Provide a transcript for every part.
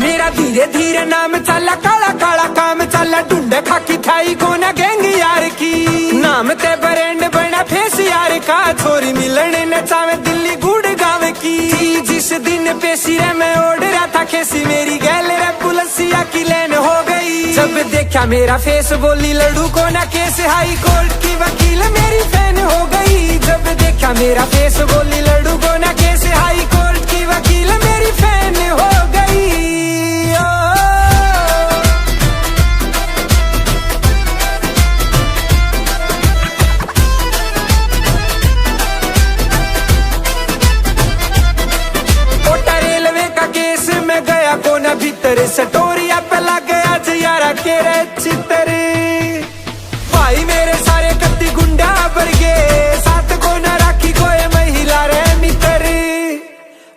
मेरा धीरे धीरे नाम चला, काला काला काम चला, ढूंढे खाकी थाई कोना गैंग यार की। नाम ते ब्रांड बना फेस यार का, छोरी मिलने न चावे दिल्ली गुड़गांव की। जिस दिन पेशी रे मैं ओढ़ रहा था खेसी, मेरी गैल रे पुलिसिया की लेन हो गई। जब देखा मेरा फेस बोली लड़ू को ना केस, हाई कोर्ट की वकील मेरी फैन हो गई। जब देखा मेरा फेस बोली लड़ू को ना केस, हाई कोर्ट की वकील मेरी फैन हो गई। कोटा रेलवे का केस में गया कोना भीतर, सटोरिया पे लग गया जियारा के रे चितरे। भाई मेरे सारे कत्ती गुंडा भर गए, साथ को न राखी कोई महिला रे मित्र।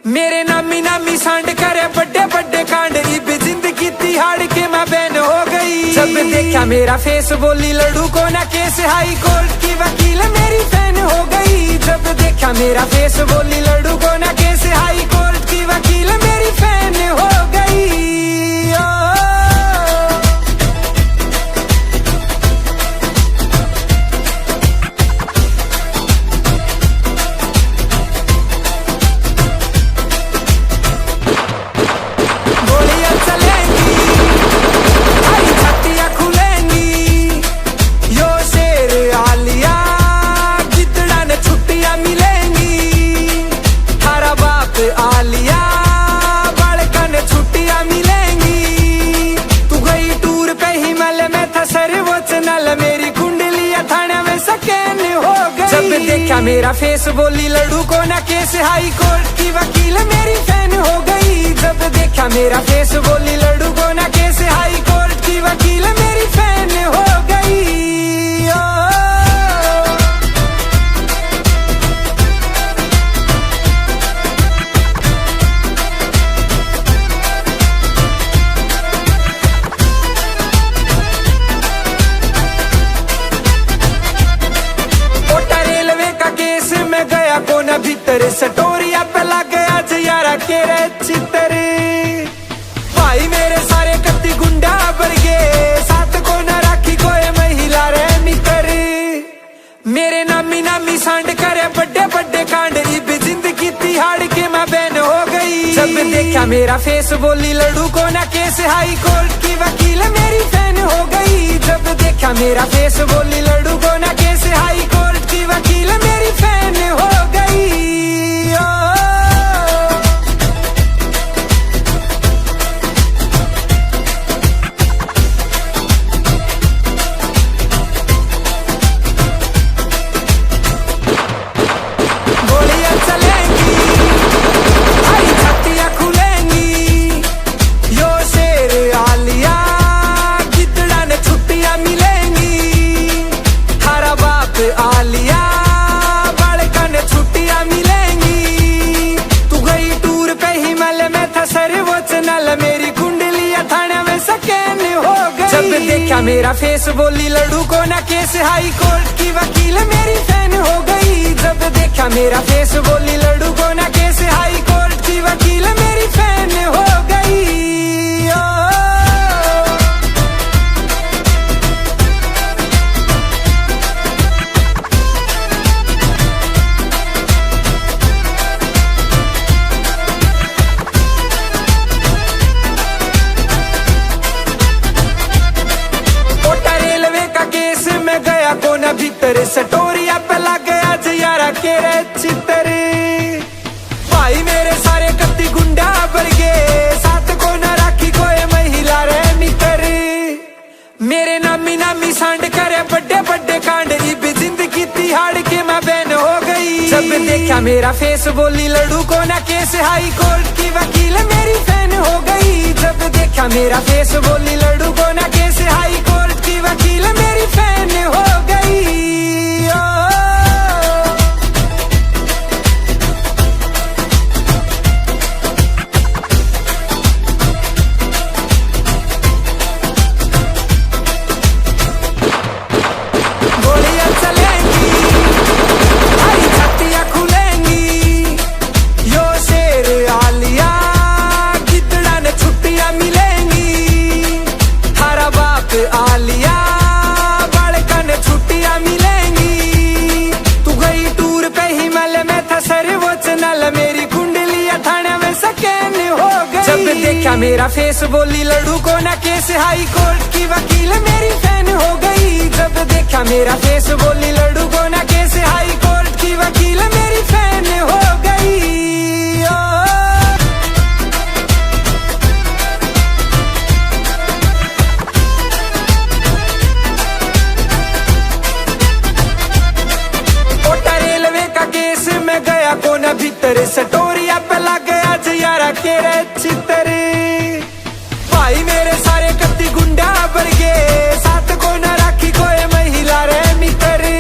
मेरे नामी नामी सांड करे बड़े बड़े कांड, इब जिंदगी तिहाड़ के मैं बैन हो गई। जब देखा मेरा फेस बोली लड़ू को ना केस, हाई कोर्ट की वकील मेरी फैन हो गई। जब देखा मेरा फेस बोली लड़ू को ना केस, हाई कोर्ट की वकील मेरी फैन हो गई। आलिया बड़कन छुट्टियां मिलेंगी, तू गई टूर पे हिमाल में था सर्वोच्च नल, मेरी कुंडलियां थाने में स्कैन हो गई। जब देखा मेरा फेस बोली लड़ू को ना केस, हाई कोर्ट की वकील मेरी फैन हो गई। जब देखा मेरा फेस बोली लड़ू को ना केस, हाई कोर्ट की वकील मेरी फैन हो गई। गया कोना भीतर, सटोरिया पे लग गया जियारा के रे चितरे। भाई मेरे सारे कत्ती गुंडा भर गए, साथ को न राखी कोई महिला रे मित्र। मेरे नामी नामी सांड करे बड़े बड़े कांड, इब जिंदगी तिहाड़ के मैं बैन हो गई। जब देखा मेरा फेस बोली लड़ू को ना केस, हाई कोर्ट की वकील मेरी फैन हो गई। जब देखा मेरा फेस बोली लड़ू को ना केस, हाई कोर्ट की वकील मेरी फैन हो गई। गोलियां चलेंगी, आई छत्तियां खुलेंगी, यो शेर आलिया गिद्दड़ा ने छुट्टियां मिलेंगी। थारा बाप आलिया बड़कन छुट्टियां मिलेंगी, तू गई टूर पे हिमाल में था सर्वोच्च नल, मेरी कुंडलियां थाने में स्कैन हो गई। जब देखा मेरा फेस बोली लड़ू को ना केस, हाई कोर्ट की वकील मेरी फैन हो गई। जब देखा मेरा फेस बोली लड़ू को ना केस, हाई कोर्ट की वकील मेरी फैन हो गई। कोटा रेलवे का केस में गया कोना भीतर, सटोरिया पे लग गया जियारा के रे चितरे। भाई मेरे सारे कत्ती गुंडा भर गए, साथ को न राखी कोई महिला रे मित्र। मेरे नामी नामी सांड करे बड़े बड़े कांड, इब जिंदगी तिहाड़ के मैं बैन हो गई। जब देखा मेरा फेस बोली लड़ू को ना केस, हाई कोर्ट की वकील मेरी फैन हो गई। जब देखा मेरा फेस बोली लड़ू को ना केस, हाई कोर्ट की वकील मेरी फैन हो गई। गोलियां चलेंगी, आई छत्तियां खुलेंगी, यो शेर आलिया गिद्दड़ा ने छुट्टियां देखा मेरा फेस बोली लड़ू को ना केस, हाई कोर्ट की वकील मेरी फैन हो गई। जब देखा मेरा फेस बोली लड़ू को ना केस, हाई कोर्ट की वकील मेरी फैन हो गई। कोटा रेलवे का केस में गया कोना भीतर, सटोरिया पे लग गया जयारा के रे चित्तरे। भाई मेरे सारे कत्ती गुंडा भर गए, साथ को न राखी कोई महिला रे मित्र।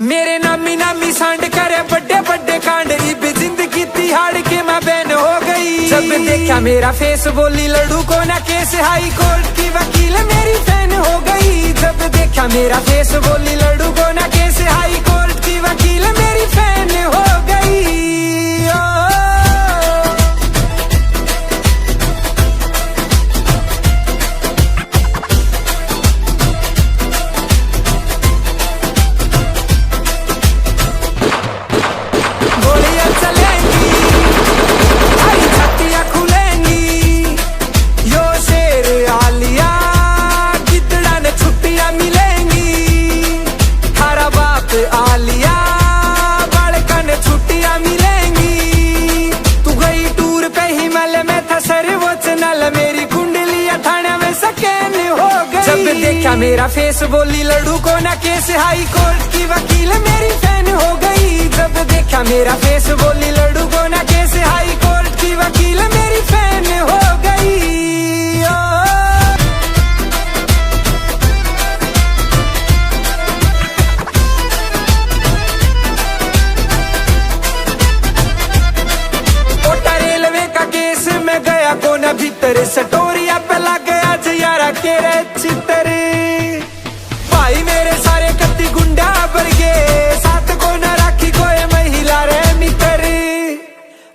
मेरे नामी नामी सांड करे बड़े बड़े कांड, इब जिंदगी तिहाड़ के मैं बैन हो गई। जब देखा मेरा फेस बोली लड़ू को ना केस, हाई कोर्ट की वकील मेरी फैन हो गई। जब देखा मेरा फेस बोली लड़ू को ना केस, हाई कोर्ट की वकील मेरी फैन हो गई। जब देखा मेरा फेस बोली लड़ू को ना केस, हाई कोर्ट की वकील मेरी फैन हो गई। जब देखा मेरा फेस बोली लड़ू को ना केस, हाई कोर्ट की वकील मेरी फैन हो गई। कोटा रेलवे का केस में गया कोना भीतर, सटोरिया पे लग गया जयारा के रे चित्तरे। भाई मेरे सारे कत्ती गुंडा भर गए, साथ को न राखी कोई महिला रे मित्र।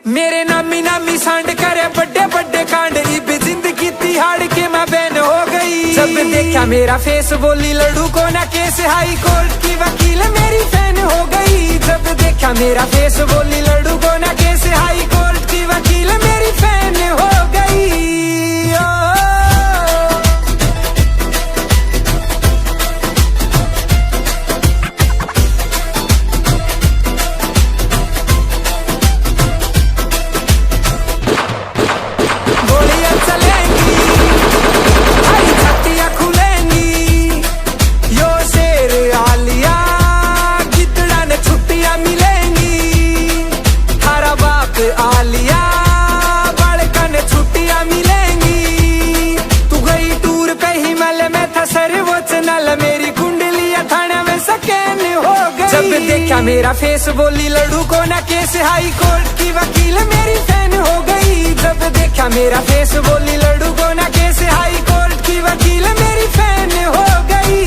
मेरे नामी नामी सांड करे बड़े बड़े कांड, इब जिंदगी तिहाड़ के मैं बैन हो गई। जब देखा मेरा फेस बोली लड़ू को ना केस, हाई कोर्ट की वकील मेरी फैन हो गई। जब देखा मेरा फेस बोली लड़ू को ना केस, हाई कोर्ट की वकील मेरी फैन हो गई। मेरी कुंडलियां थाने में सकैन हो गई। जब देखा मेरा फेस बोली लड़ू को ना केस, हाई कोर्ट की वकील मेरी फैन हो गई। जब देखा मेरा फेस बोली लड़ू को ना केस, हाई कोर्ट की वकील मेरी फैन हो गई।